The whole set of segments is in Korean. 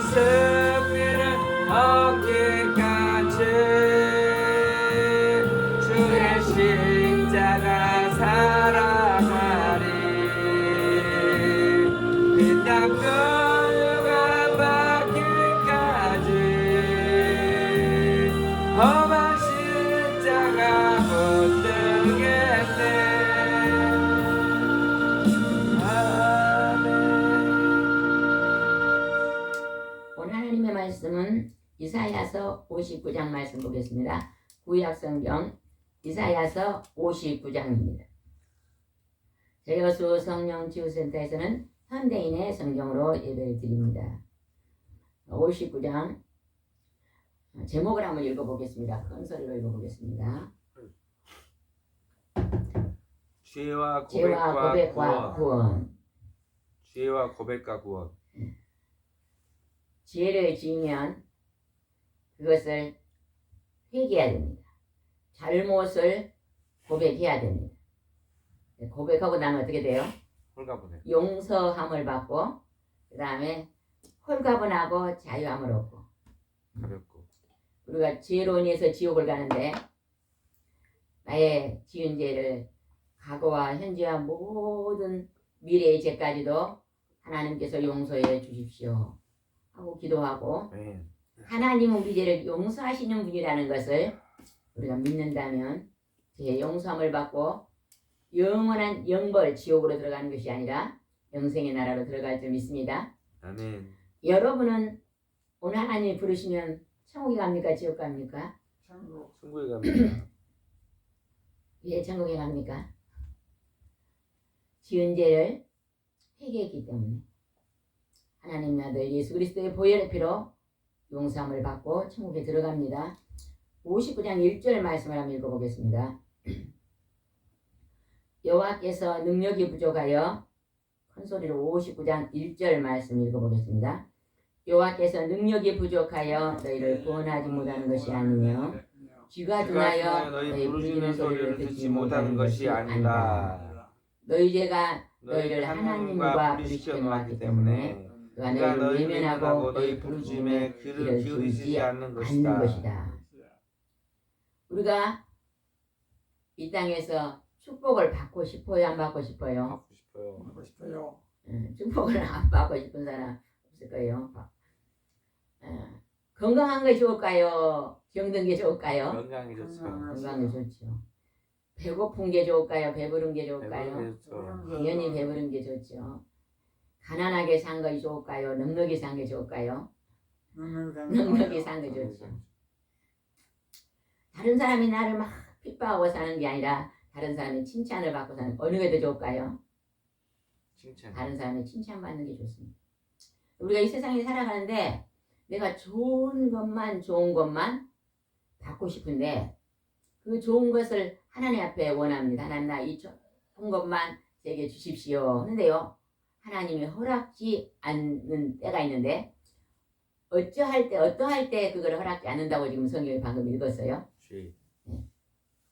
승리를 얻기까지 주의 십자가 살아가리 이 땅 뼈가 박힐까지 험한 십자가 붙들겠네. 아멘. 오늘 하나님의 말씀은 이사야서 59장 말씀 보겠습니다. 구약 성경 이사야서 59장입니다. 저희 여수 성령 치유센터에서는 현대인의 성경으로 예배를 드립니다. 59장 제목을 한번 읽어보겠습니다. 큰 소리로 읽어보겠습니다. 죄와 죄와 고백과 구원. 죄와 고백과 구원. 죄를 지으면 그것을 회개해야 됩니다. 잘못을 고백해야 됩니다. 고백하고 나면 어떻게 돼요? 홀가분해. 용서함을 받고 그 다음에 홀가분하고 자유함을 얻고 가볍고. 우리가 죄로 인해서 지옥을 가는데 나의 지은 죄를 과거와 현재와 모든 미래의 죄까지도 하나님께서 용서해 주십시오 하고 기도하고 네. 하나님은 우리 죄를 용서하시는 분이라는 것을 우리가 믿는다면 죄 용서함을 받고 영원한 영벌 지옥으로 들어가는 것이 아니라 영생의 나라로 들어갈 줄 믿습니다. 아멘. 여러분은 오늘 하나님이 부르시면 천국에 갑니까? 지옥 갑니까? 천국에 갑니다. 왜 천국에 갑니까? 지은 죄를 회개했기 때문에 하나님의 아들 예수 그리스도의 보혈의 피로 용서함을 받고 천국에 들어갑니다. 59장 1절 말씀을 한번 읽어보겠습니다. 여호와께서 능력이 부족하여 큰소리로 59장 1절 말씀 읽어보겠습니다. 여호와께서 능력이 부족하여 너희를 구원하지 못하는 것이 아니며 쥐가 둔하여 너희 부르짖는 소리를 듣지 못하는 것이 아니다. 너희 죄가 너희를 하나님과 부딪혀 놓았기 때문에 그가 너희를 외면하고 너희 부르짖음에 귀를 기울이지 않는 것이다. 우리가 이 땅에서 축복을 받고 싶어요? 안 받고 싶어요? 받고 싶어요. 축복을 안 받고 싶은 사람 없을 거예요. 건강한 게 좋을까요? 병든 게 좋을까요? 건강이 좋죠. 건강이 좋죠. 배고픈 게 좋을까요? 배부른 게 좋을까요? 배부른 게 좋죠. 당연히 배부른 게 좋죠. 가난하게 산 것이 좋을까요? 넉넉히 산 게 좋을까요? 넉넉히 산 게 좋죠. 다른 사람이 나를 막 핍박하고 사는 게 아니라 다른 사람의 칭찬을 받고 사는 어느 게 더 좋을까요? 칭찬. 다른 사람의 칭찬받는 게 좋습니다. 우리가 이 세상에 살아가는데 내가 좋은 것만 받고 싶은데 그 좋은 것을 하나님 앞에 원합니다. 하나님 나 이 좋은 것만 제게 주십시오. 그런데요 하나님이 허락지 않는 때가 있는데 어떠할 때 그걸 허락지 않는다고 지금 성경에 방금 읽었어요. 죄.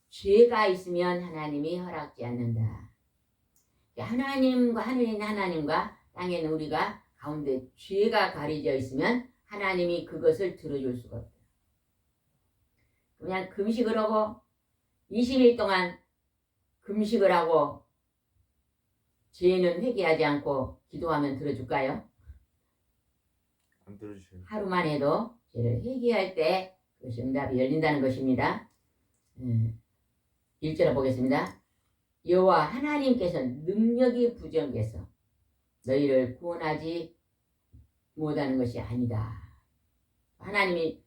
죄가 있으면 하나님이 허락지 않는다. 하나님과 하늘에 있는 하나님과 땅에 있는 우리가 가운데 죄가 가려져 있으면 하나님이 그것을 들어줄 수가 없어요. 그냥 금식을 하고 20일 동안 금식을 하고 죄는 회개하지 않고 기도하면 들어줄까요? 안 들어주셔요. 하루만 해도 죄를 회개할 때 그것이 응답이 열린다는 것입니다. 1절을 보겠습니다. 여호와 하나님께서 능력이 부족해서 너희를 구원하지 못하는 것이 아니다. 하나님이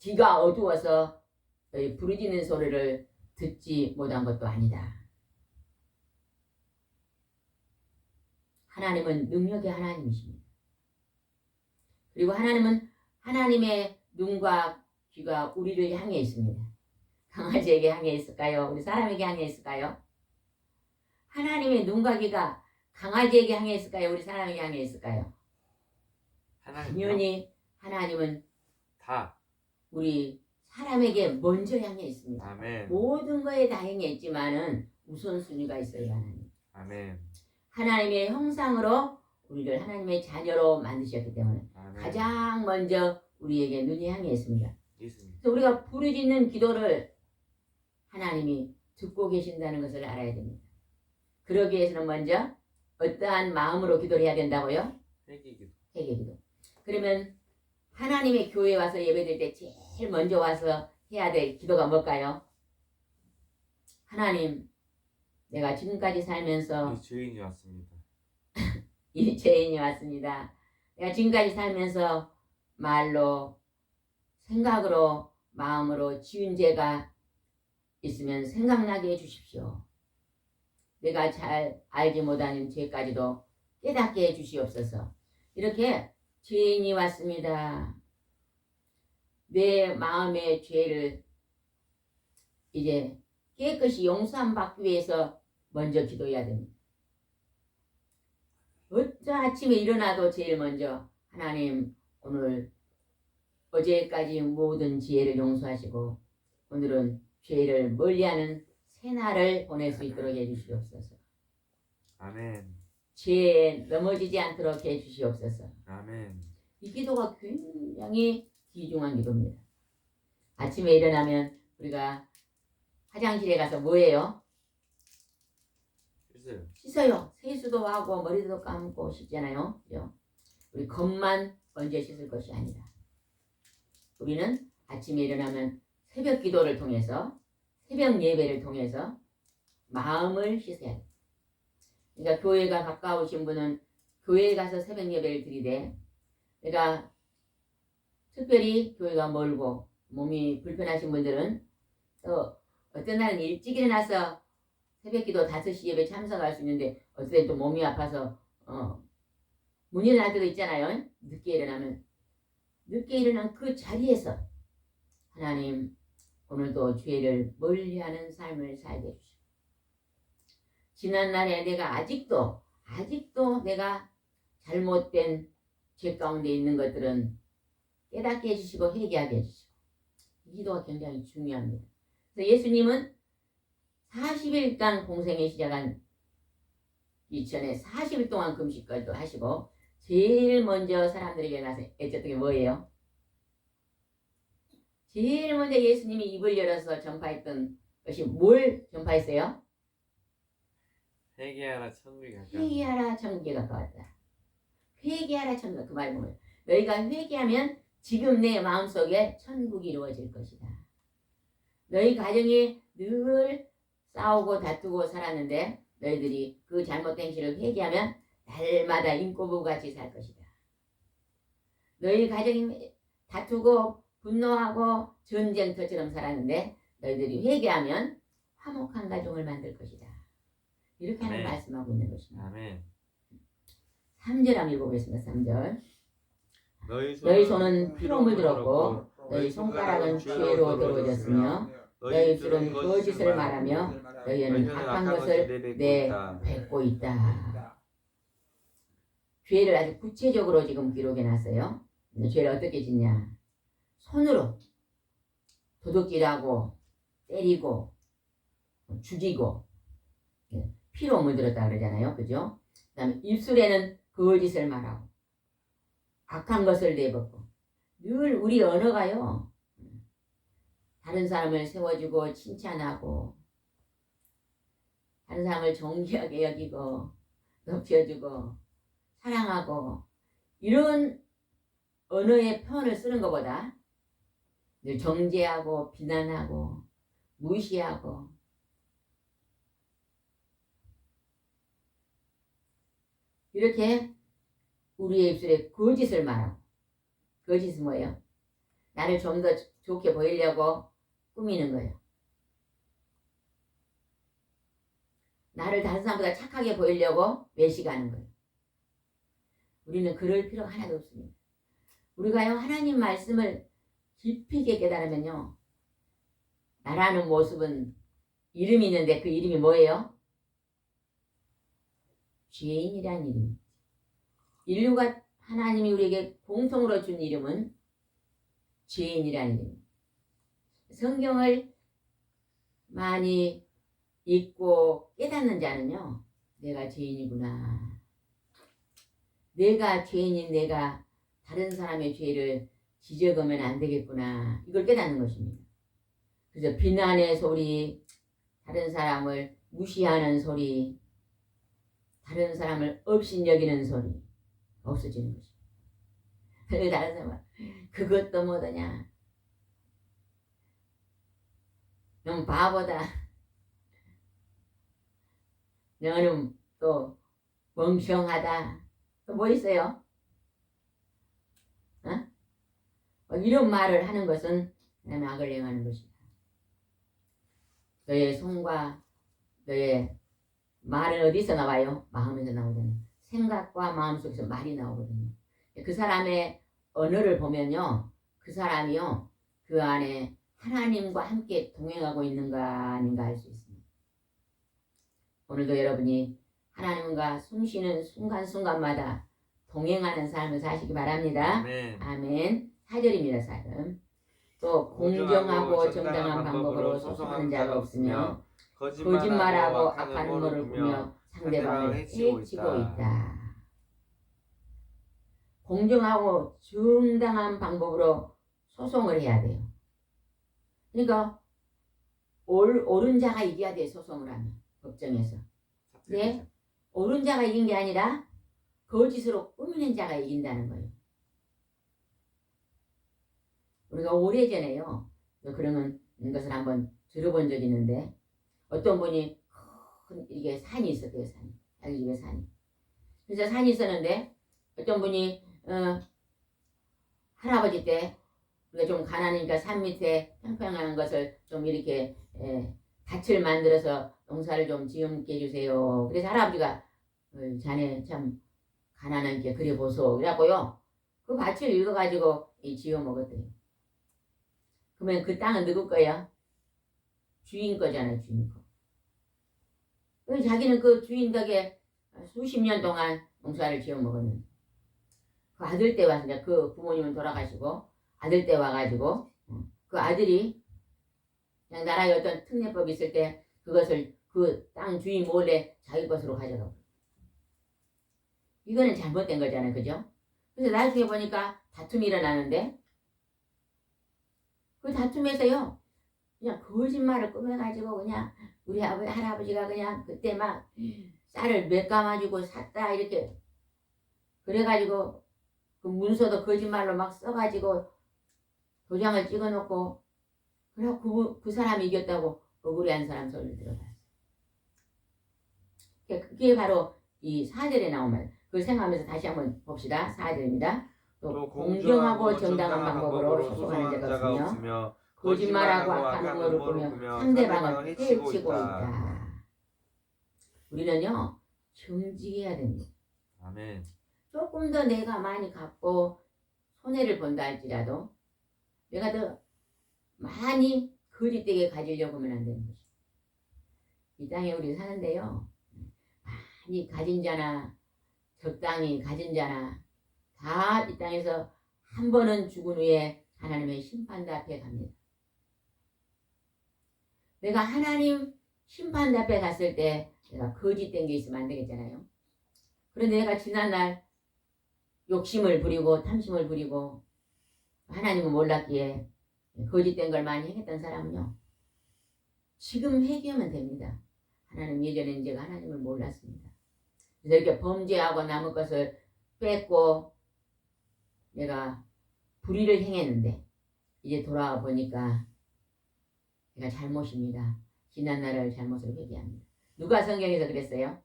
귀가 어두워서 너희 부르짖는 소리를 듣지 못한 것도 아니다. 하나님은 능력의 하나님이십니다. 그리고 하나님은 하나님의 눈과 귀가 우리를 향해 있습니다. 강아지에게 향해 있을까요? 우리 사람에게 향해 있을까요? 하나님의 눈과 귀가 강아지에게 향해 있을까요? 우리 사람에게 향해 있을까요? 당연히 하나님은 다 우리 사람에게 먼저 향해 있습니다. 아멘. 모든 거에 다 향해 있지만은 우선순위가 있어요. 하나님. 아멘. 하나님의 형상으로 우리를 하나님의 자녀로 만드셨기 때문에 아멘. 가장 먼저 우리에게 눈이 향해 있습니다. 있습니다. 그래서 우리가 부르짖는 기도를 하나님이 듣고 계신다는 것을 알아야 됩니다. 그러기 위해서는 먼저 어떠한 마음으로 기도를 해야 된다고요? 회개기도. 회개기도. 그러면 하나님의 교회에 와서 예배드릴 때 제일 먼저 와서 해야 될 기도가 뭘까요? 하나님, 내가 지금까지 살면서 이 주인이 왔습니다. 이 죄인이 왔습니다. 내가 지금까지 살면서 말로, 생각으로, 마음으로 지은 죄가 있으면 생각나게 해주십시오. 내가 잘 알지 못하는 죄까지도 깨닫게 해주시옵소서. 이렇게 죄인이 왔습니다. 내 마음의 죄를 이제 깨끗이 용서함 받기 위해서 먼저 기도해야 됩니다. 어쩌 아침에 일어나도 제일 먼저 하나님 오늘 어제까지 모든 지혜를 용서하시고 오늘은 죄를 멀리하는 새날을 보낼 수 있도록 해주시옵소서. 아멘. 죄에 넘어지지 않도록 해주시옵소서. 아멘. 이 기도가 굉장히 귀중한 기도입니다. 아침에 일어나면 우리가 화장실에 가서 뭐 해요? 있어요. 씻어요. 세수도 하고 머리도 감고 씻잖아요. 그죠? 우리 겉만 먼저 씻을 것이 아니라 우리는 아침에 일어나면 새벽 기도를 통해서 새벽 예배를 통해서 마음을 씻어야 돼요. 그러니까 교회가 가까우신 분은 교회에 가서 새벽 예배를 드리되 그러니까 특별히 교회가 멀고 몸이 불편하신 분들은 또 어떤 날은 일찍 일어나서 새벽기도 5시 예배 참석할 수 있는데 어떨 땐 또 몸이 아파서 문이 날 때도 있잖아요. 늦게 일어나면 늦게 일어난 그 자리에서 하나님 오늘도 죄를 멀리하는 삶을 살게 해주시고 지난날에 내가 아직도 내가 잘못된 죄 가운데 있는 것들은 깨닫게 해주시고 회개하게 해주시고 이 기도가 굉장히 중요합니다. 그래서 예수님은 40일간 공생에 시작한 이전에 40일 동안 금식까지도 하시고 제일 먼저 사람들에게 나서 애썼던 게 뭐예요? 제일 먼저 예수님이 입을 열어서 전파했던 것이 뭘 전파했어요? 회개하라 천국에 가까워. 회개하라 천국에 가까웠다. 회개하라 천국. 그 말이 뭐예요? 너희가 회개하면 지금 내 마음속에 천국이 이루어질 것이다. 너희 가정이 늘 싸우고 다투고 살았는데 너희들이 그 잘못된 실을 회개하면 날마다 인꼬부같이 살 것이다. 너희 가정이 다투고 분노하고 전쟁터처럼 살았는데 너희들이 회개하면 화목한 가정을 만들 것이다. 이렇게 하는 아멘. 말씀하고 있는 것입니다. 아멘. 3절 한번 읽어보겠습니다. 3절. 너희 너희 손은 피로 물들었고 너희 손가락은 죄로 더러워졌으며 너희 입술은 거짓을 말하며 너희는 악한 것을 내뱉고 있다. 죄를 아주 구체적으로 지금 기록해놨어요. 죄를 어떻게 짓냐? 손으로 도둑질하고 때리고 죽이고 피로 물들었다 그러잖아요. 그죠? 그 다음에 입술에는 거짓을 말하고 악한 것을 내뱉고 늘 우리 언어가요. 다른 사람을 세워주고 칭찬하고 다른 사람을 존귀하게 여기고 높여주고 사랑하고 이런 언어의 표현을 쓰는 것보다 늘 정죄하고 비난하고 무시하고 이렇게 우리의 입술에 거짓을 말하고 거짓은 뭐예요? 나를 좀 더 좋게 보이려고 꾸미는 거예요. 나를 다른 사람보다 착하게 보이려고 외식하는 거예요. 우리는 그럴 필요가 하나도 없습니다. 우리가요 하나님 말씀을 깊이 있게 깨달으면요 나라는 모습은 이름이 있는데 그 이름이 뭐예요? 죄인이라는 이름입니다. 인류가 하나님이 우리에게 공통으로 준 이름은 죄인이라는 이름입니다. 성경을 많이 읽고 깨닫는 자는요 내가 죄인이구나 내가 죄인인 내가 다른 사람의 죄를 지적하면 안 되겠구나. 이걸 깨닫는 것입니다. 그래서 비난의 소리, 다른 사람을 무시하는 소리, 다른 사람을 업신여기는 소리 없어지는 것입니다. 다른 사람은 그것도 못하냐. 넌 바보다. 너는 또 멍청하다. 또 뭐 있어요? 이런 말을 하는 것은 하나님의 악을 행하는 것이다. 너의 손과 너의 말은 어디서 나와요? 마음에서 나오잖아요. 생각과 마음속에서 말이 나오거든요. 그 사람의 언어를 보면요. 그 사람이요. 그 안에 하나님과 함께 동행하고 있는가 아닌가 알 수 있습니다. 오늘도 여러분이 하나님과 숨쉬는 순간순간마다 동행하는 삶을 사시기 바랍니다. 아멘. 아멘. 4절입니다. 4절. 또 공정하고 정당한 방법으로 소송하는 자가 없으며 거짓말하고 악한 음모를 꾸며 상대방을 해치고 있다. 공정하고 정당한 방법으로 소송을 해야 돼요. 그러니까 옳은 자가 이겨야 돼. 소송을 하면 법정에서. 네? 옳은 자가 이긴 게 아니라 거짓으로 꾸미는 자가 이긴다는 거예요. 우리가 오래전에요. 그런 것을 한번 들어본 적이 있는데 어떤 분이 큰 이게 산이 있었대요. 산이. 자기 집에 산이. 그래서 산이 있었는데 어떤 분이 할아버지 때 우리가 좀 가난하니까 산 밑에 평평한 것을 좀 이렇게 밭을 만들어서 농사를 좀 지음게 해주세요. 그래서 할아버지가 자네 참 가난하니까 그래 보소. 그래갖고요. 그 밭을 읽어가지고 지어 먹었대요. 그러면 그 땅은 누구 거야? 주인 거잖아요. 주인 거. 그래서 자기는 그 주인 덕에 수십 년 동안 농사를 지어 먹었는데 그 아들 때 와서 이제 그 부모님은 돌아가시고 아들 때 와가지고 그 아들이 그냥 나라에 어떤 특례법이 있을 때 그것을 그 땅 주인 몰래 자기 것으로 가져가고 이거는 잘못된 거잖아요. 그죠? 그래서 나중에 보니까 다툼이 일어나는데 그 다툼에서요 그냥 거짓말을 꾸며가지고 그냥 우리 할아버지가 그냥 그때 막 쌀을 몇 가마주고 샀다 이렇게 그래가지고 그 문서도 거짓말로 막 써가지고 도장을 찍어놓고 그래갖고 그 사람이 이겼다고 억울해한 사람 소리를 들어봤어요. 그게 바로 이 4절에 나온 말. 그걸 생각하면서 다시 한번 봅시다. 4절입니다. 또 공정하고 정당한 방법으로 소송하는 자가 없으며 거짓말하고 악한 음모를 꾸며 상대방을 해치고 있다. 우리는요 정직해야 됩니다. 아멘. 조금 더 내가 많이 갖고 손해를 본다 할지라도 내가 더 많이 거짓되게 가지려고 하면 안 되는 것이죠. 이 땅에 우리 사는데요 많이 가진 자나 적당히 가진 자나 다 이 땅에서 한 번은 죽은 후에 하나님의 심판대 앞에 갑니다. 내가 하나님 심판대 앞에 갔을 때 내가 거짓된 게 있으면 안 되겠잖아요. 그런데 내가 지난날 욕심을 부리고 탐심을 부리고 하나님은 몰랐기에 거짓된 걸 많이 행했던 사람은요 지금 회개하면 됩니다. 하나님 예전에는 제가 하나님을 몰랐습니다. 그래서 이렇게 범죄하고 남의 것을 뺏고 내가 불의를 행했는데 이제 돌아와 보니까 내가 잘못입니다. 지난날을 잘못을 회개합니다. 누가 성경에서 그랬어요?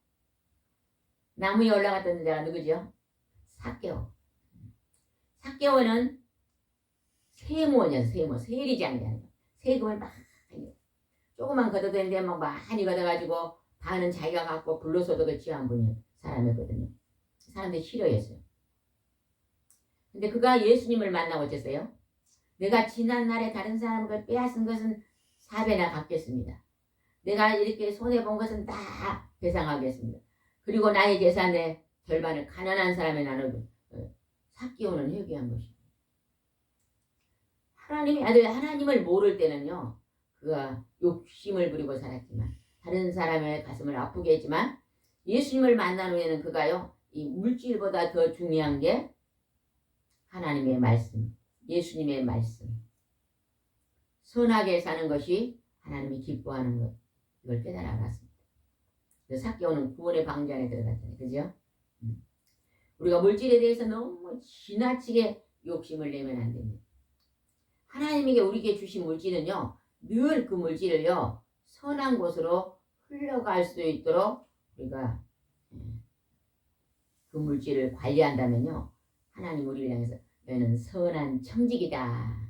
나무 위에 올라갔던 자가 누구죠? 삭개오. 삭개오는 세모녀 세모 세리장이잖아요. 세금을 막 조그만 걷어대는데 막 많이 걷어가지고 반은 자기가 갖고 불로소득을 취한 분이 사람이었거든요. 사람들이 싫어했어요. 근데 그가 예수님을 만나고 어쨌어요? 내가 지난날에 다른 사람을 빼앗은 것은 4배나 갚겠습니다. 내가 이렇게 손해본 것은 다 배상하겠습니다. 그리고 나의 재산의 절반을 가난한 사람에 나누고 삭개오는 회개한 것입니다. 하나님의 아들 하나님을 모를 때는요. 그가 욕심을 부리고 살았지만 다른 사람의 가슴을 아프게 했지만 예수님을 만난 후에는 그가요. 이 물질보다 더 중요한 게 하나님의 말씀, 예수님의 말씀. 선하게 사는 것이 하나님이 기뻐하는 것. 이걸 깨달아 알았습니다. 삭개오는 구원의 방주 안에 들어갔잖아요. 그죠? 우리가 물질에 대해서 너무 지나치게 욕심을 내면 안 됩니다. 하나님에게 우리에게 주신 물질은요, 늘 그 물질을요, 선한 곳으로 흘러갈 수 있도록 우리가 그 물질을 관리한다면요, 하나님 우리를 향해서 너는 선한 청직이다.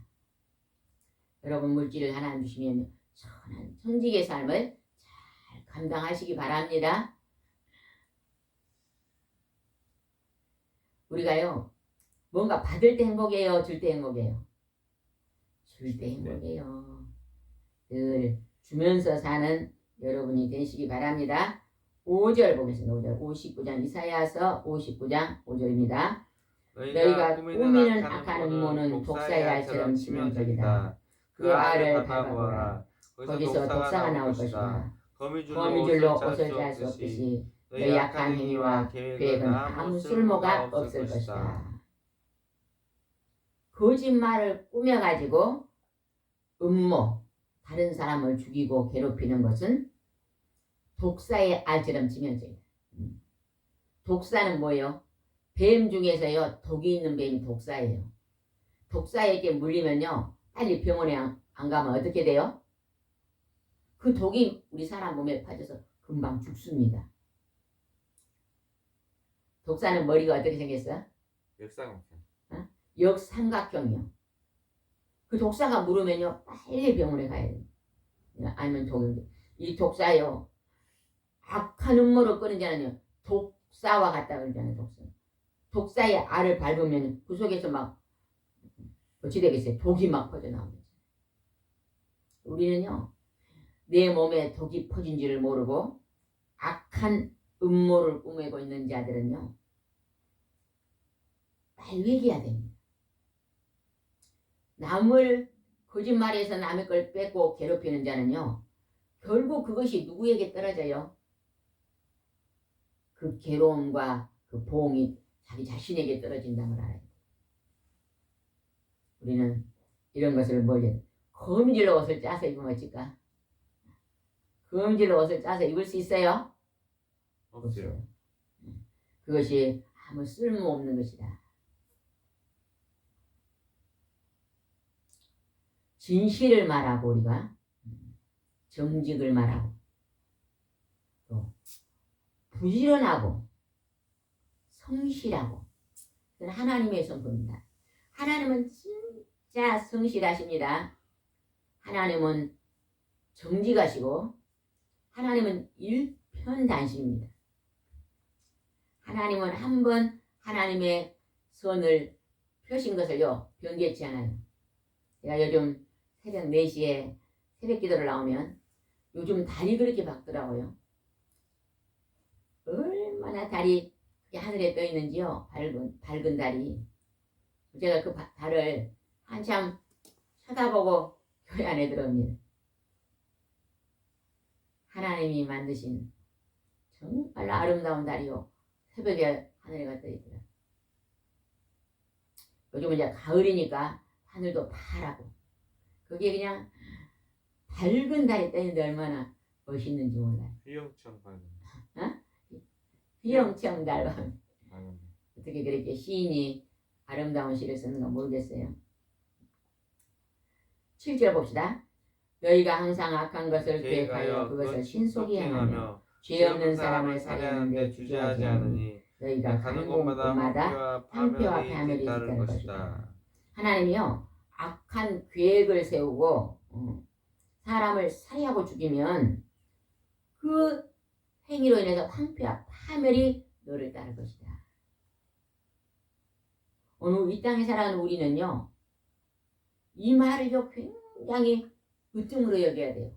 여러분 물질을 하나님 주시면 선한 청직의 삶을 잘 감당하시기 바랍니다. 우리가요, 뭔가 받을 때 행복해요, 줄 때 행복해요? 줄 때 행복해요. 늘 주면서 사는 여러분이 되시기 바랍니다. 5절 보겠습니다. 5절 59장 이사야서 59장 5절입니다. 너희가 꾸미는 악한 음모는 독사의 알처럼 치명적이다. 그 알을 밟아보라. 거기서 독사가 나올 것이다. 거미줄로 옷을 짤 수 없듯이 너희 악한 행위와 계획은 아무 쓸모가 없을 것이다. 거짓말을 꾸며가지고 음모, 다른 사람을 죽이고 괴롭히는 것은 독사의 알처럼 치명적이다. 독사는 뭐예요? 뱀 중에서요, 독이 있는 뱀이 독사예요. 독사에게 물리면요, 빨리 병원에 안 가면 어떻게 돼요? 그 독이 우리 사람 몸에 빠져서 금방 죽습니다. 독사는 머리가 어떻게 생겼어? 역삼각형. 역삼각형이요. 그 독사가 물으면요, 빨리 병원에 가야 돼요. 아니면 이 독사요, 악한 음모를 끄는 자는요, 독사와 같다 그러잖아요. 독사의 알을 밟으면 그 속에서 막 어찌 되겠어요? 독이 막 퍼져나옵니다. 우리는요, 내 몸에 독이 퍼진지를 모르고 악한 음모를 꾸미고 있는 자들은요, 빨리 회개해야 됩니다. 남을 거짓말해서 남의 걸 뺏고 괴롭히는 자는요, 결국 그것이 누구에게 떨어져요? 그 괴로움과 그 보응이 자기 자신에게 떨어진다는 걸 알아요. 우리는 이런 것을 멀리 거미줄로 옷을 짜서 입으면 어쩔까? 거미줄로 옷을 짜서 입을 수 있어요? 없어요. 그것이 아무 쓸모없는 것이다. 진실을 말하고 우리가 정직을 말하고 또 부지런하고 성실하고 하나님의 성품입니다. 하나님은 진짜 성실하십니다. 하나님은 정직하시고 하나님은 일편단심입니다. 하나님은 한 번 하나님의 선을 펴신 것을요, 변개치 않아요. 제가 요즘 새벽 4시에 새벽 기도를 나오면 요즘 달이 그렇게 밝더라고요. 얼마나 달이 하늘에 떠 있는지요. 밝은 달이. 제가 그 달을 한참 쳐다보고 교회 안에 들어옵니다. 하나님이 만드신 정말 아름다운 달이요, 새벽에 하늘에 떠 있더라. 요즘은 이제 가을이니까 하늘도 파랗고 그게 그냥 밝은 달이 떠있는데 얼마나 멋있는지 몰라요. 휘영청 밝은. 휘영청 달. 밝은. 어떻게 그렇게 시인이 아름다운 시를 쓰는가 모르겠어요. 7절 봅시다. 너희가 항상 악한 것을 계획하여 그것을 신속히 행하며 죄 없는 사람을 살해하는데 주저하지 않으니 너희가 가는 곳마다 황폐와 파멸이 있다는 것이다. 하나님이요, 악한 계획을 세우고 사람을 살해하고 죽이면 그 행위로 인해서 황폐와 파멸이 너를 따를 것이다. 오늘 이 땅에 살아가는 우리는요, 이 말을요 굉장히 으뜸으로 여겨야 돼요.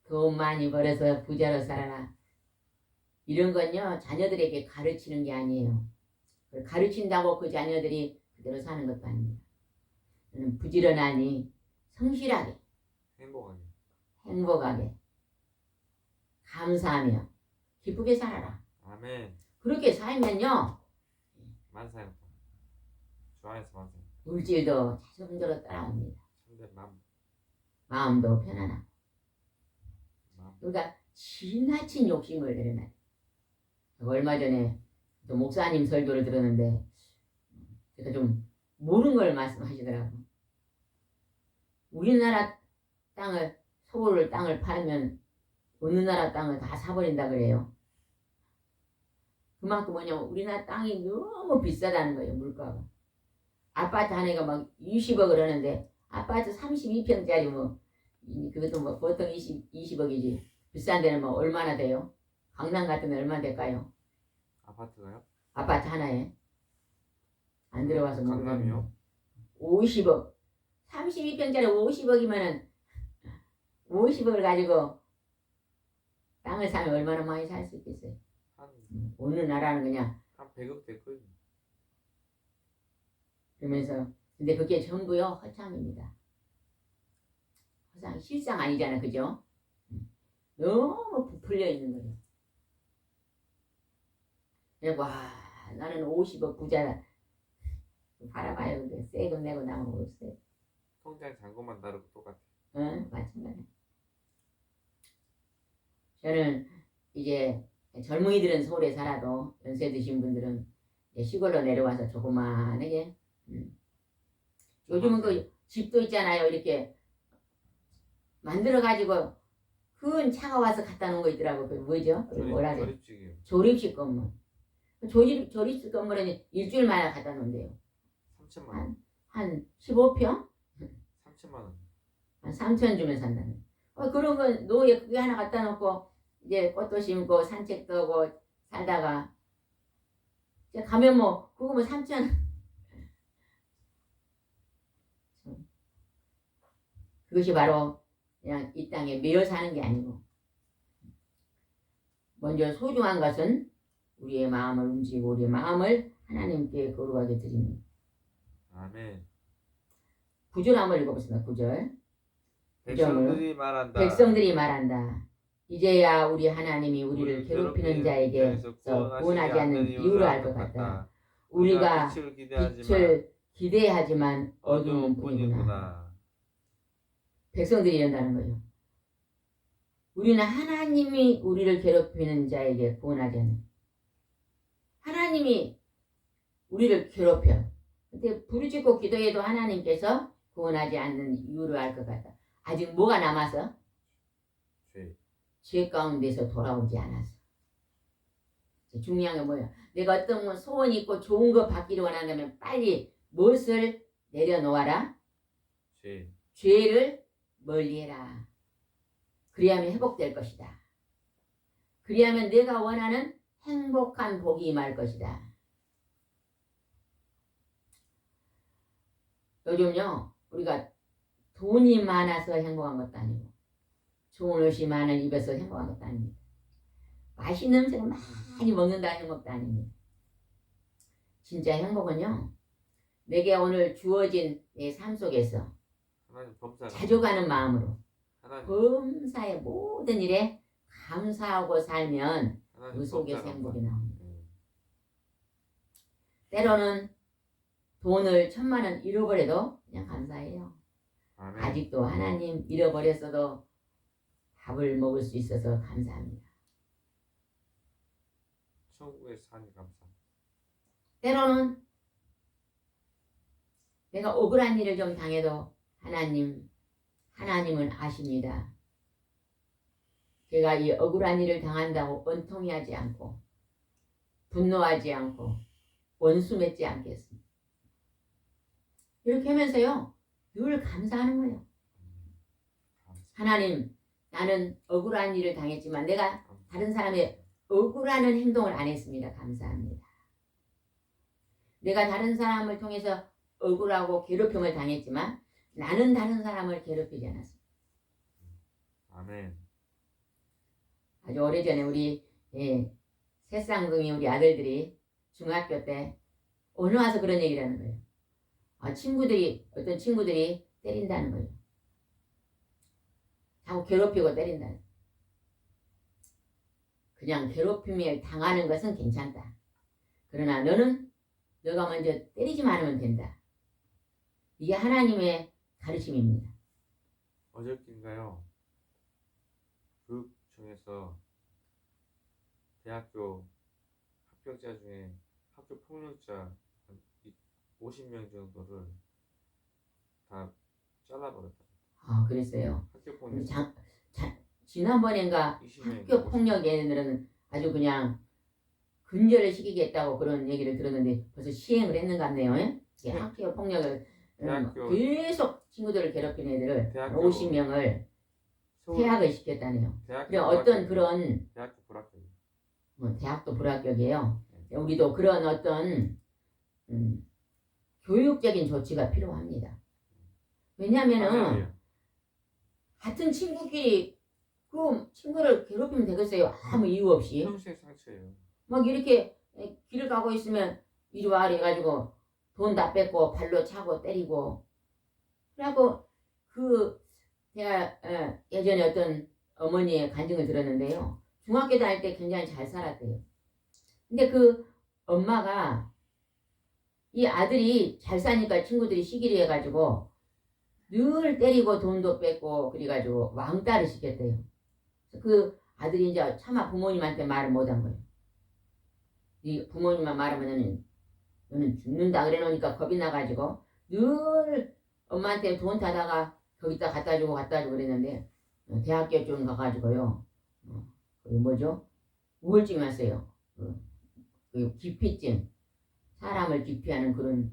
돈 많이 벌어서 부자로 살아라. 이런 건요, 자녀들에게 가르치는 게 아니에요. 가르친다고 그 자녀들이 그대로 사는 것도 아닙니다. 부지런하니 성실하게, 행복하게, 감사하며 기쁘게 살아라. 아멘. 그렇게 살면요 만사형통. 중앙에서 만사형통. 물질도 자손적으로 따라옵니다. 참된 마음도 편안하고. 마음. 그러니까 지나친 욕심을 내려놔. 얼마 전에 또 목사님 설교를 들었는데 제가 좀 모르는 걸 말씀하시더라고. 우리나라 땅을 서울 땅을 팔면 어느 나라 땅을 다 사버린다 그래요. 그만큼 뭐냐 우리나라 땅이 너무 비싸다는 거예요. 물가가. 아파트 하나가 막 20억을 하는데 아파트 32평짜리 뭐 그것도 뭐 보통 20억이지. 비싼 데는 뭐 얼마나 돼요? 강남 같은 데 얼마 될까요? 아파트가요? 아파트 하나에 안 들어와서 강남이요? 50억 32평짜리 50억이면은 50억을 가지고 땅을 사면 얼마나 많이 살 수 있겠어요? 한 어느 나라는 그냥 100억 될 거예요. 그러면서 근데 그게 전부요 허상입니다. 허상 실상 아니잖아, 그죠? 너무 부풀려 있는 거예요. 그리고 와 나는 50억 부자다. 팔아봐요. 세금 내고 나오고 없어요. 통장 잔고만 다르고 똑같아. 응, 마찬가지. 저는 이제 젊은이들은 서울에 살아도 연세 드신 분들은 이제 시골로 내려와서 조그만하게 요즘은 그 집도 있잖아요. 이렇게 만들어가지고 큰 차가 와서 갖다 놓은 거 있더라고. 그 뭐죠? 뭐라 그래? 조립식이요. 조립식 건물. 조립식 건물은 일주일마다 갖다 놓은대요. 3천만 원. 한 15평? 3천만 원. 한 3천 주면 산다는. 그런 건 노예 그게 하나 갖다 놓고 이제 꽃도 심고 산책도 하고 살다가 이제 가면 뭐 그거 뭐 3천 그것이 바로 그냥 이 땅에 매여 사는 게 아니고 먼저 소중한 것은 우리의 마음을 움직이고 우리의 마음을 하나님께 거룩하게 드립니다. 아멘. 9절 한번 읽어보겠습니다. 9절. 백성들이 말한다. 백성들이 말한다. 이제야 우리 하나님이 우리를 괴롭히는 자에게서 구원하지 않는 이유를 알 것 같다. 우리가 빛을 기대하지만 어두운 뿐이구나. 백성들이 이런다는 거예요. 우리는 하나님이 우리를 괴롭히는 자에게 구원하지 않는. 하나님이 우리를 괴롭혀. 근데 부르짖고 기도해도 하나님께서 구원하지 않는 이유를 알 것 같다. 아직 뭐가 남아서? 죄 가운데서 돌아오지 않았어. 중요한 게 뭐야? 내가 어떤 소원이 있고 좋은 거 받기를 원한다면 빨리 무엇을 내려놓아라? 죄를 멀리해라. 그리하면 회복될 것이다. 그리하면 내가 원하는 행복한 복이 임할 것이다. 요즘요 우리가 돈이 많아서 행복한 것도 아니고 좋은 옷이 많은 입에서 행복한 것도 아닙니다. 맛있는 음식을 많이 먹는다 행복도 아닙니다. 진짜 행복은요 내게 오늘 주어진 내 삶 속에서 자족하는 마음으로 범사의 모든 일에 감사하고 살면 그 속에서 행복이 나옵니다. 때로는 돈을 1,000만 원 잃어버려도 그냥 감사해요. 아멘. 아직도 하나님 잃어버렸어도 밥을 먹을 수 있어서 감사합니다. 천국에서 사니 감사. 때로는 내가 억울한 일을 좀 당해도 하나님은 아십니다. 제가 이 억울한 일을 당한다고 원통이 하지 않고 분노하지 않고 원수 맺지 않겠습니다. 이렇게 하면서요 늘 감사하는 거예요. 하나님 나는 억울한 일을 당했지만 내가 다른 사람의 억울하는 행동을 안 했습니다. 감사합니다. 내가 다른 사람을 통해서 억울하고 괴롭힘을 당했지만 나는 다른 사람을 괴롭히지 않았습니다. 아멘. 아주 오래전에 우리 새쌍둥이 우리 아들들이 중학교 때 오늘 와서 그런 얘기를 하는 거예요. 어떤 친구들이 때린다는 거예요. 자꾸 괴롭히고 때린다는. 그냥 괴롭힘을 당하는 것은 괜찮다. 그러나 너가 먼저 때리지만 않으면 된다. 이게 하나님의 가르침입니다. 어저께인가요? 교육청에서 대학교 합격자 중에 학교 폭력자 한 50명 정도를 다 잘라버렸다. 아, 그랬어요. 학교 폭력 지난번엔가 20명, 학교 폭력 애들은 아주 그냥 근절을 시키겠다고 그런 얘기를 들었는데 벌써 시행을 했는 것 같네요. 예? 학교 폭력을 계속 친구들을 괴롭히는 애들을 50명을 퇴학을 시켰다네요. 그래 어떤 그런 대학교 불합격. 대학도 불합격이에요. 우리도 그런 어떤 교육적인 조치가 필요합니다. 왜냐하면은 같은 친구끼리 그 친구를 괴롭히면 되겠어요. 아무 이유 없이. 평생 상처예요. 막 이렇게 길을 가고 있으면 이리 와 이래가지고 돈 다 뺏고 발로 차고 때리고 그래갖고 제가 예전에 어떤 어머니의 간증을 들었는데요. 중학교 다닐 때 굉장히 잘 살았대요. 근데 그 엄마가 이 아들이 잘 사니까 친구들이 시기를 해가지고 늘 때리고 돈도 뺏고 그래가지고 왕따를 시켰대요. 그 아들이 이제 차마 부모님한테 말을 못한 거예요. 이 부모님만 말하면 너는 죽는다 그래 놓으니까 겁이 나가지고 늘 엄마한테 돈 타다가 거기다 갖다 주고 그랬는데 대학교쯤 가가지고요. 우울증이 왔어요. 기피증, 사람을 기피하는 그런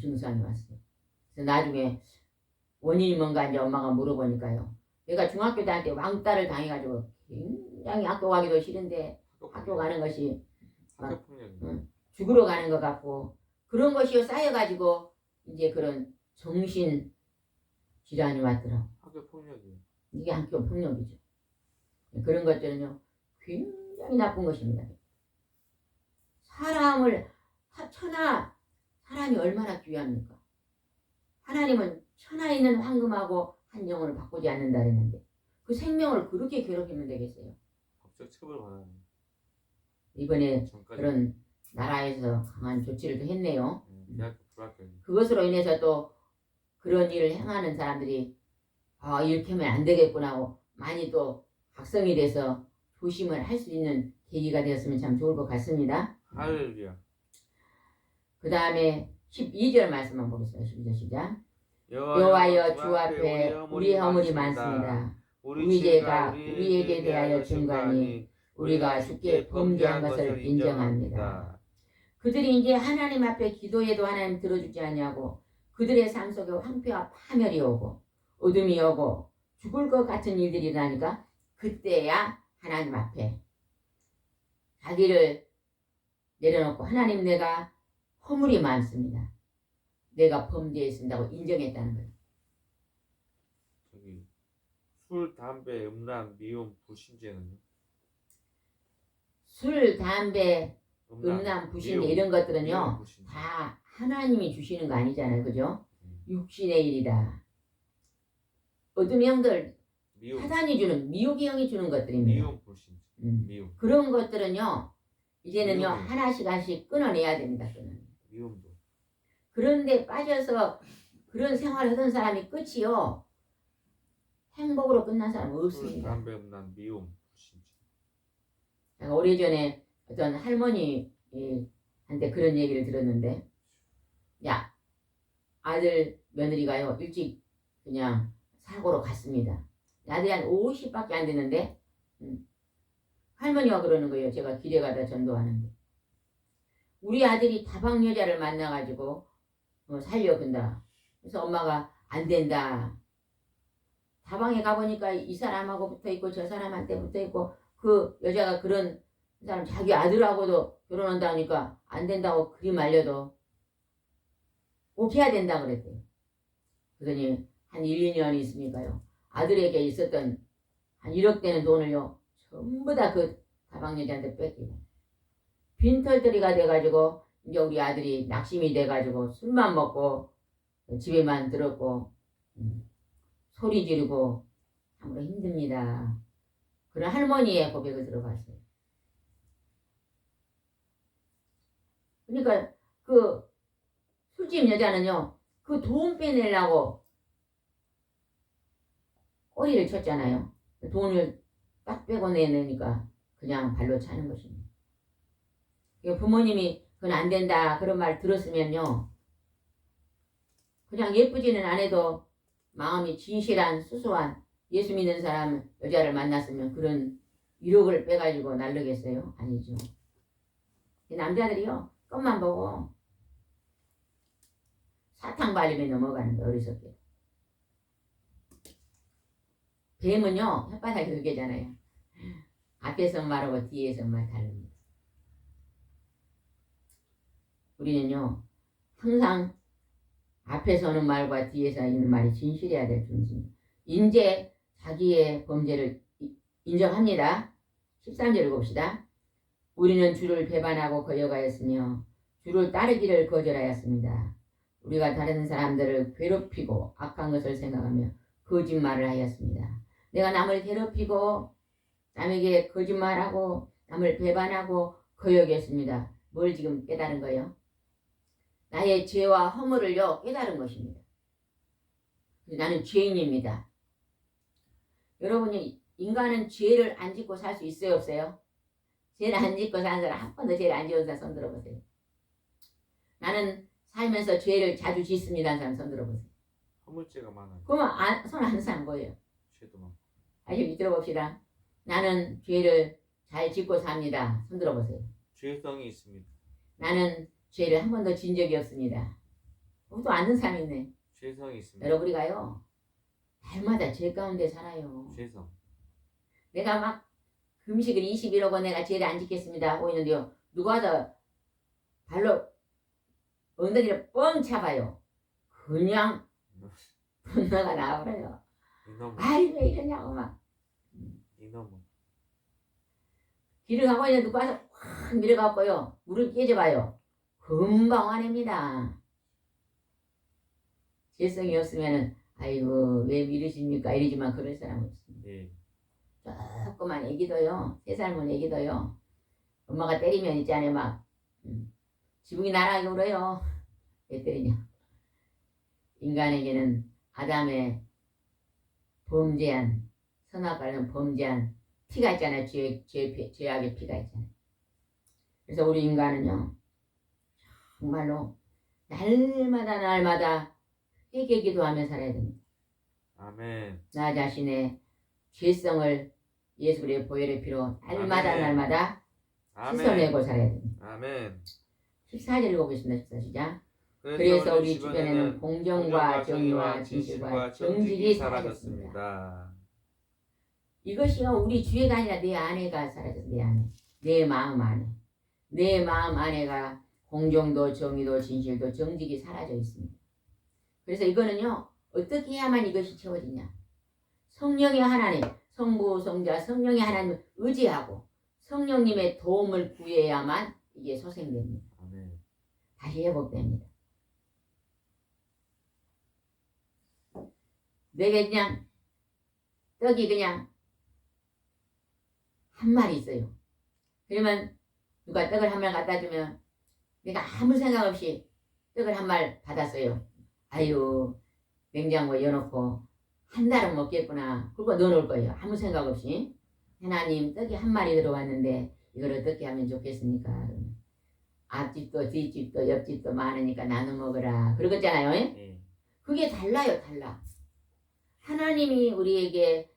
증상이 왔어요. 그래서 나중에 원인이 뭔가 이제 엄마가 물어보니까요. 내가 중학교 다닐 때 왕따를 당해가지고 굉장히 학교 가기도 싫은데 학교 가는 것이 막 죽으러 가는 것 같고 그런 것이 쌓여가지고 이제 그런 정신 질환이 왔더라고. 학교 폭력이. 이게 학교 폭력이죠. 그런 것들은요 굉장히 나쁜 것입니다. 사람이 얼마나 귀합니까? 하나님은 천하에 있는 황금하고 한 영혼을 바꾸지 않는다 그랬는데 그 생명을 그렇게 괴롭히면 되겠어요? 법적 처벌 받아요. 이번에 전까지. 그런 나라에서 강한 조치를 또 했네요. 대학교 불합격. 그것으로 인해서 또 그런 일을 행하는 사람들이 이렇게 하면 안 되겠구나 하고 많이 또 각성이 돼서 조심을 할 수 있는 계기가 되었으면 참 좋을 것 같습니다. 할렐루야. 그 다음에 12절 말씀만 보겠습니다. 12절 시작. 여호와여 주 앞에 우리 허물이 많습니다. 우리 죄가 우리에게 대하여 증거하니 우리가 주께 범죄한 것을 인정합니다. 그들이 이제 하나님 앞에 기도해도 하나님 들어주지 않냐고 그들의 삶 속에 황폐와 파멸이 오고 어둠이 오고 죽을 것 같은 일들이 일어나니까 그때야 하나님 앞에 자기를 내려놓고 하나님 내가 허물이 많습니다. 내가 범죄했습니다고 인정했다는 거예요. 술, 담배, 음란, 미움, 불신죄는요? 술, 담배, 음란, 불신죄 이런 것들은요 다 하나님이 주시는 거 아니잖아요. 그죠? 육신의 일이다. 어둠의 형들 사단이 주는 미혹의 형이 주는 것들입니다. 미움, 불신죄. 미움. 그런 것들은요 이제는요 미움이요. 하나씩 끊어내야 됩니다. 미움도. 그런데 빠져서 그런 생활을 하던 사람이 끝이요 행복으로 끝난 사람은 술, 없습니다. 담배, 음란, 미움, 불신죄. 제가 오래전에 어떤 할머니한테 그런 얘기를 들었는데 야 아들 며느리가요 일찍 그냥 사고로 갔습니다. 아들이 한 50밖에 안 됐는데 할머니가 그러는 거예요. 제가 길에 가다 전도하는데 우리 아들이 다방 여자를 만나가지고 살려본다. 그래서 엄마가 안 된다. 다방에 가보니까 이 사람하고 붙어있고 저 사람한테 붙어있고 그 여자가 그런 사람 자기 아들하고도 결혼한다니까 안 된다고 그리 말려도 꼭 해야 된다 그랬대요. 그러더니 한 1, 2년이 있으니까요. 아들에게 있었던 한 1억 되는 돈을요. 전부 다 그 다방 여자한테 뺏기고 빈털터리가 돼가지고 이제 우리 아들이 낙심이 돼가지고 술만 먹고 집에만 들었고 소리 지르고 참으로 힘듭니다. 그런 할머니의 고백을 들어봤어요. 그러니까 그 술집 여자는요, 그 돈 빼내려고 꼬리를 쳤잖아요. 돈을 딱 빼고 내니까 그냥 발로 차는 것입니다. 부모님이 그건 안 된다 그런 말 들었으면요, 그냥 예쁘지는 않아도 마음이 진실한 수수한 예수 믿는 사람 여자를 만났으면 그런 1억을 빼가지고 날르겠어요? 아니죠. 남자들이요, 끝만 보고 사탕 발림에 넘어가는 거 어리석게. 뱀은요, 혓바닥이 두 개잖아요. 앞에서 말하고 뒤에서 말 다릅니다. 우리는요, 항상 앞에서 하는 말과 뒤에서 있는 말이 진실해야 될 존재입니다. 이제 자기의 범죄를 인정합니다. 13절 봅시다. 우리는 주를 배반하고 거역하였으며 주를 따르기를 거절하였습니다. 우리가 다른 사람들을 괴롭히고 악한 것을 생각하며 거짓말을 하였습니다. 내가 남을 괴롭히고 남에게 거짓말하고 남을 배반하고 거역했습니다. 뭘 지금 깨달은 거예요? 나의 죄와 허물을요 깨달은 것입니다. 나는 죄인입니다. 여러분이 인간은 죄를 안 짓고 살 수 있어요, 없어요? 죄를 안 짓고 사는 사람 한 번도 죄를 안 지은 사람 손 들어보세요. 나는 살면서 죄를 자주 짓습니다 하는 사람 손 들어보세요. 허물죄가 많아요. 그러면 손 안 사람 뭐예요? 죄도 많고. 아주 들어봅시다. 나는 죄를 잘 짓고 삽니다. 손 들어보세요. 죄성이 있습니다. 나는 죄를 한 번도 진 적이 없습니다. 또 아는 사람 있네. 죄성이 있습니다. 여러분 우리가요 날마다 죄 가운데 살아요. 죄성. 내가 막 금식을 21하고 내가 죄를 안 짓겠습니다 하고 있는데요, 누가 더 발로 엉덩이를 뻥 차봐요. 그냥 분노가 나와버려요. 이놈. 아이 왜 이러냐고 막. 이놈. 길을 가고 있는데 누가 와서 확 밀어갖고요 물을 깨져봐요. 금방 화냅니다. 죄성이 없으면은 아이고 왜 미르십니까 이러지만 그럴 사람 없습니다. 예. 조그만 애기도요, 3살문 애기도요, 엄마가 때리면 있잖아요 막 지붕이 나락이 울어요. 왜 때리냐? 인간에게는 아담의 범죄한 선악과는 범죄한 피가 있잖아요. 죄악의 피가 있잖아요. 그래서 우리 인간은요 정말로 날마다 회개 기도하며 살아야 됩니다. 아멘. 나 자신의 죄성을 예수 그리스도의 보혈의 피로 날마다 씻어내고 살아야 됩니다. 아멘. 14절 읽어보겠습니다. 14시작. 그래서 우리 주변에는 공정과 정의와 진실과 정직이 사라졌습니다. 이것이요 우리 주위가 아니라 내 안에가 사라졌어요. 내 안에, 내 마음 안에, 내 마음 안에가 공정도 정의도 진실도 정직이 사라져 있습니다. 그래서 이거는요 어떻게 해야만 이것이 채워지냐? 성령의 하나님, 성부, 성자, 성령의 하나님을 의지하고 성령님의 도움을 구해야만 이게 소생됩니다. 아멘. 다시 회복됩니다. 내게 그냥 떡이 그냥 한 마리 있어요. 그러면 누가 떡을 한 말 갖다 주면 내가 아무 생각 없이 떡을 한 말 받았어요. 아유 냉장고에 넣어놓고 한 달은 먹겠구나. 그거 넣어놓을 거예요. 아무 생각 없이. 하나님 떡이 한 마리 들어왔는데 이걸 어떻게 하면 좋겠습니까? 앞집도 뒷집도 옆집도 많으니까 나눠 먹으라. 그러겠잖아요. 예. 그게 달라요. 달라. 하나님이 우리에게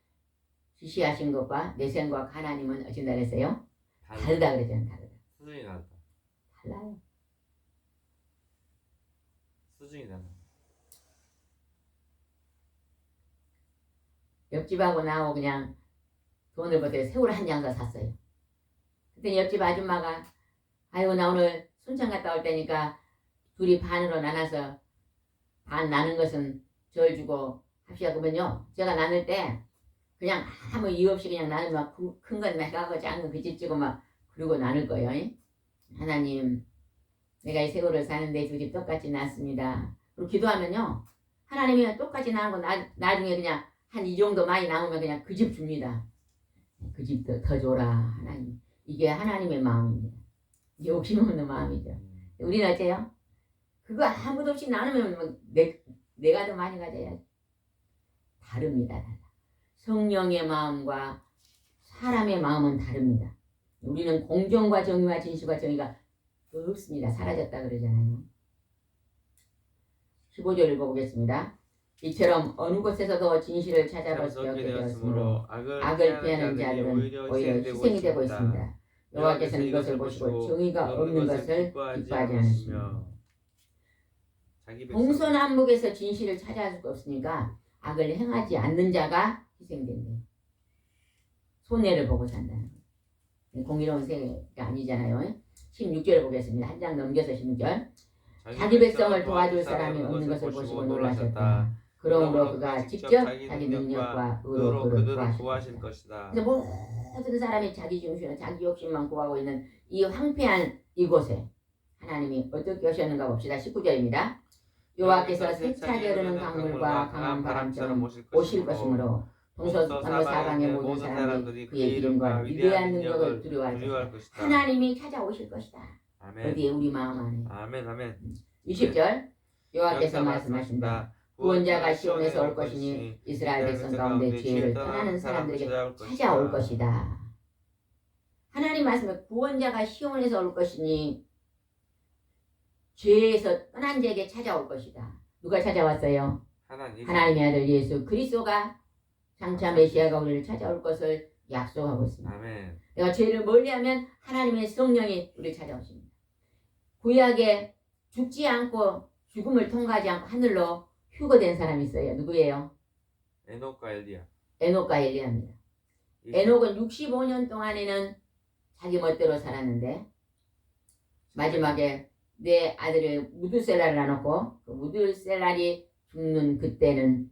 지시하신 것과 내 생각 하나님은 어쩐다 그랬어요? 다르다 그랬잖아요. 다르다. 수준이 다르다. 달라요. 수준이 다르다. 옆집하고 나하고 그냥 돈을 벌때 새우를 한 장사 샀어요. 그때 옆집 아줌마가 아이고 나 오늘 순천 갔다 올 테니까 둘이 반으로 나눠서 반 나눈 것은 절 주고 합시다. 그러면요 제가 나눌 때 그냥 아무 이유 없이 그냥 나누면 큰 건 내가고 작은 건 그 집 주고 막 그러고 나눌 거예요. 하나님 내가 이 새우를 사는데 두 집 똑같이 낳습니다. 그리고 기도하면요 하나님이 똑같이 낳은 거 나중에 그냥 한 이 정도 많이 남으면 그냥 그 집 줍니다. 그 집도 더 줘라 하나님. 이게 하나님의 마음입니다. 이게 욕심 없는 마음이죠. 우리는 어때요? 그거 아무도 없이 나누면 뭐 내가 더 많이 가져야지. 다릅니다. 달라. 성령의 마음과 사람의 마음은 다릅니다. 우리는 공정과 정의와 진실과 정의가 없습니다. 사라졌다 그러잖아요. 15절 읽어보겠습니다. 이처럼 어느 곳에서도 진실을 찾아볼 수 없게 되었으므로 악을 피하는 자들은 오히려 희생이 되고 있습니다. 여호와께서는 이것을 보시고 정의가 없는 것을 기뻐하지 않으십니다. 동서남북에서 진실을 찾아갈 수가 없으니까 악을 행하지 않는 자가 희생된대요. 손해를 보고 산다는 거예요. 공의로운 세계가 아니잖아요. 16절 보겠습니다. 한 장 넘겨서 16절. 자기 백성을 도와줄 사람이 없는 것을 보시고 놀라셨다. 그러므로 그가 직접 자기 능력과 의로 그를 구하실 것이다. 그래서 모든 사람이 자기 중심으로 자기 욕심만 구하고 있는 이 황폐한 이곳에 하나님이 어떻게 하셨는가 봅시다. 19절입니다. 여호와께서 세차게 흐르는 강물과 강한 바람처럼 오실 것이므로 동서사방의 모든 사람들이 그의 이름과 위대한 능력을 두려워할 것이다. 하나님이 찾아오실 것이다. 아멘. 어디에? 우리 마음 안에. 아멘. 아멘. 20절 여호와께서 말씀하신다. 구원자가 시온에서 올 것이니 이스라엘 백성 가운데 죄를 떠나는 사람들에게 찾아올 것이다. 하나님 말씀에 구원자가 시온에서 올 것이니 죄에서 떠난 자에게 찾아올 것이다. 누가 찾아왔어요? 하나님의 아들 예수 그리스도가 장차 메시아가 우리를 찾아올 것을 약속하고 있습니다. 아멘. 내가 죄를 멀리하면 하나님의 성령이 우리를 찾아오십니다. 구약에 죽지 않고 죽음을 통과하지 않고 하늘로 휴거된 사람이 있어요. 누구예요? 에녹과 엘리야. 에녹과 엘리야입니다. 에녹은 65년 동안에는 자기 멋대로 살았는데 마지막에 내 아들을 무드셀라를 낳아놓고 그 무드셀라리 죽는 그때는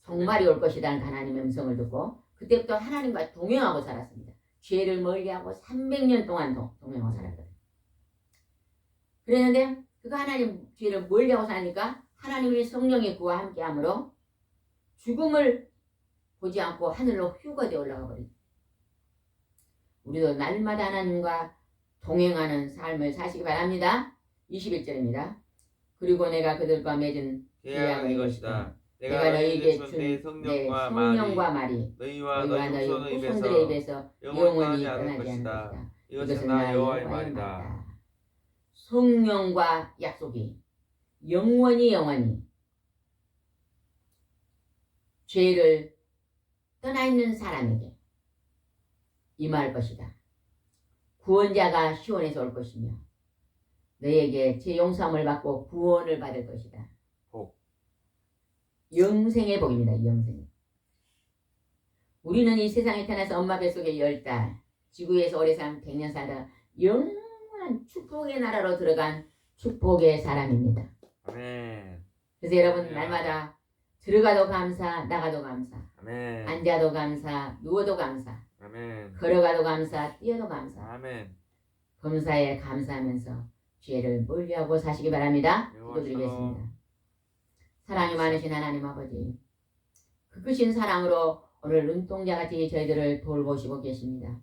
종말이 올 것이라는 하나님의 음성을 듣고 그때부터 하나님과 동행하고 살았습니다. 죄를 멀리하고 300년 동안 동행하고 살았거든요. 그랬는데 그가 하나님 죄를 멀리하고 사니까 하나님의 성령의 그와 함께함으로 죽음을 보지 않고 하늘로 휴거되어 올라가 버립니다. 우리도 날마다 하나님과 동행하는 삶을 사시기 바랍니다. 21절입니다. 그리고 내가 그들과 맺은 계약은 이것이다. 내가 너희에게 준 내 성령과 말이 너희와 너희 후손들의 입에서 영원히 떠나지 않을 것이다. 이것은 나 여호와의 말이다. 성령과 약속이 영원히 죄를 떠나 있는 사람에게 임할 것이다. 구원자가 시온에서 올 것이며 너희에게 죄 용서함을 받고 구원을 받을 것이다. 복. 영생의 복입니다. 영생. 우리는 이 세상에 태어나서 엄마 뱃속에 10달 지구에서 오래 산 100년 살다 영원한 축복의 나라로 들어간 축복의 사람입니다. 아멘. 그래서 여러분 날마다 들어가도 감사, 나가도 감사, 아멘. 앉아도 감사, 누워도 감사, 아멘. 걸어가도 감사, 뛰어도 감사. 아멘. 범사에 감사하면서 죄를 멀리하고 사시기 바랍니다. 기도드리겠습니다. 사랑이 많으신 하나님 아버지, 그 크신 사랑으로 오늘 눈동자같이 저희들을 돌보시고 계십니다.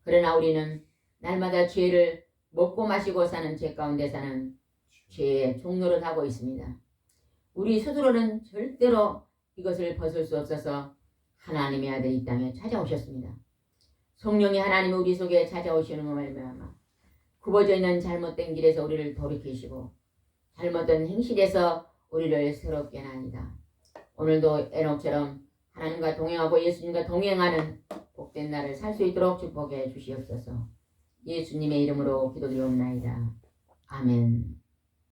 그러나 우리는 날마다 죄를 먹고 마시고 사는 죄 가운데 사는 죄의 종로를 하고 있습니다. 우리 스스로는 절대로 이것을 벗을 수 없어서 하나님의 아들 이 땅에 찾아오셨습니다. 성령이 하나님 우리 속에 찾아오시는 말미암아 굽어져 있는 잘못된 길에서 우리를 돌이키시고 잘못된 행실에서 우리를 새롭게 하나이다. 오늘도 에녹처럼 하나님과 동행하고 예수님과 동행하는 복된 날을 살 수 있도록 축복해 주시옵소서. 예수님의 이름으로 기도드리옵나이다. 아멘.